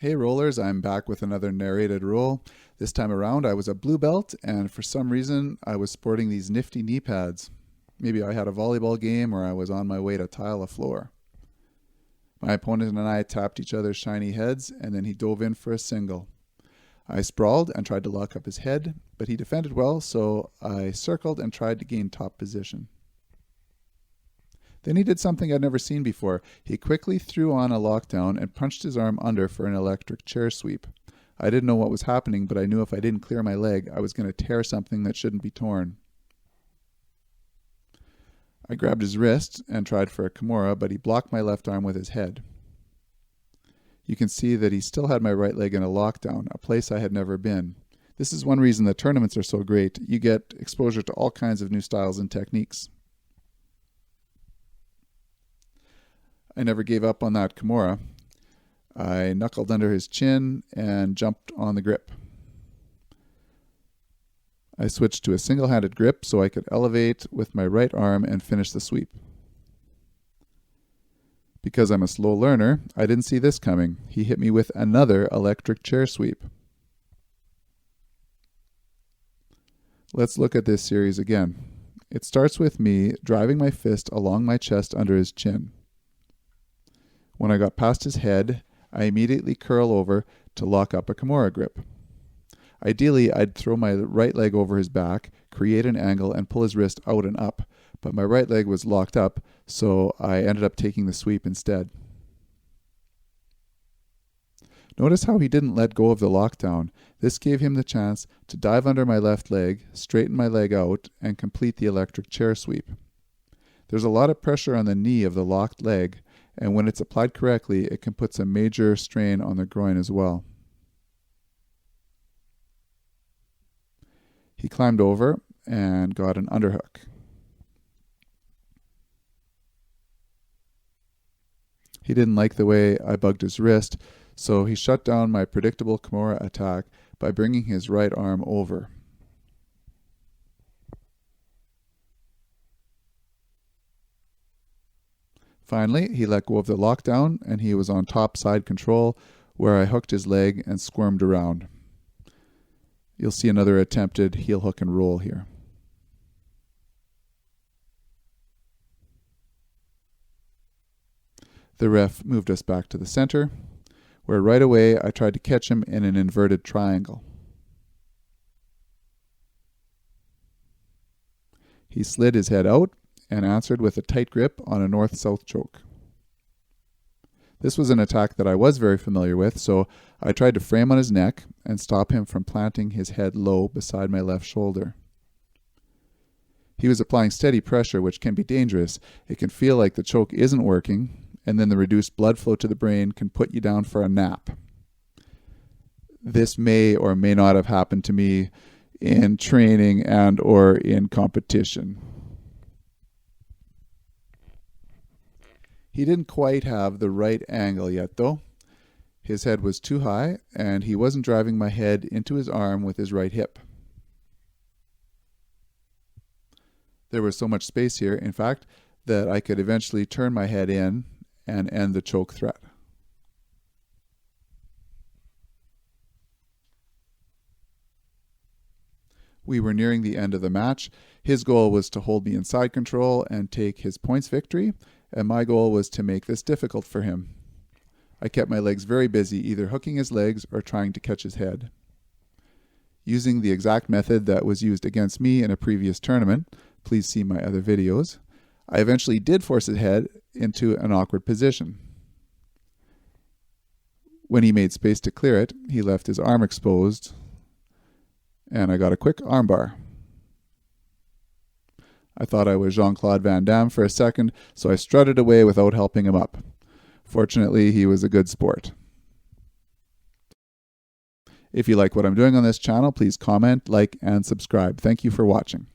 Hey rollers, I'm back with another narrated roll. This time around I was a blue belt, and for some reason I was sporting these nifty knee pads. Maybe I had a volleyball game or I was on my way to tile a floor. My opponent and I tapped each other's shiny heads, and then he dove in for a single. I sprawled and tried to lock up his head, but he defended well, so I circled and tried to gain top position. Then he did something I'd never seen before. He quickly threw on a lockdown and punched his arm under for an electric chair sweep. I didn't know what was happening, but I knew if I didn't clear my leg, I was going to tear something that shouldn't be torn. I grabbed his wrist and tried for a Kimura, but he blocked my left arm with his head. You can see that he still had my right leg in a lockdown, a place I had never been. This is one reason the tournaments are so great. You get exposure to all kinds of new styles and techniques. I never gave up on that Kimura. I knuckled under his chin and jumped on the grip. I switched to a single-handed grip so I could elevate with my right arm and finish the sweep. Because I'm a slow learner, I didn't see this coming. He hit me with another electric chair sweep. Let's look at this series again. It starts with me driving my fist along my chest under his chin. When I got past his head, I immediately curl over to lock up a Kimura grip. Ideally, I'd throw my right leg over his back, create an angle, and pull his wrist out and up, but my right leg was locked up, so I ended up taking the sweep instead. Notice how he didn't let go of the lockdown. This gave him the chance to dive under my left leg, straighten my leg out, and complete the electric chair sweep. There's a lot of pressure on the knee of the locked leg, and when it's applied correctly, it can put some major strain on the groin as well. He climbed over and got an underhook. He didn't like the way I bugged his wrist, so he shut down my predictable Kimura attack by bringing his right arm over. Finally, he let go of the lockdown, and he was on top side control, where I hooked his leg and squirmed around. You'll see another attempted heel hook and roll here. The ref moved us back to the center, where right away I tried to catch him in an inverted triangle. He slid his head out and answered with a tight grip on a north-south choke. This was an attack that I was very familiar with, so I tried to frame on his neck and stop him from planting his head low beside my left shoulder. He was applying steady pressure, which can be dangerous. It can feel like the choke isn't working, and then the reduced blood flow to the brain can put you down for a nap. This may or may not have happened to me in training and or in competition. He didn't quite have the right angle yet, though. His head was too high, and he wasn't driving my head into his arm with his right hip. There was so much space here, in fact, that I could eventually turn my head in and end the choke threat. We were nearing the end of the match. His goal was to hold me in side control and take his points victory, and my goal was to make this difficult for him. I kept my legs very busy, either hooking his legs or trying to catch his head. Using the exact method that was used against me in a previous tournament, please see my other videos, I eventually did force his head into an awkward position. When he made space to clear it, he left his arm exposed, and I got a quick armbar. I thought I was Jean-Claude Van Damme for a second, so I strutted away without helping him up. Fortunately, he was a good sport. If you like what I'm doing on this channel, please comment, like, and subscribe. Thank you for watching.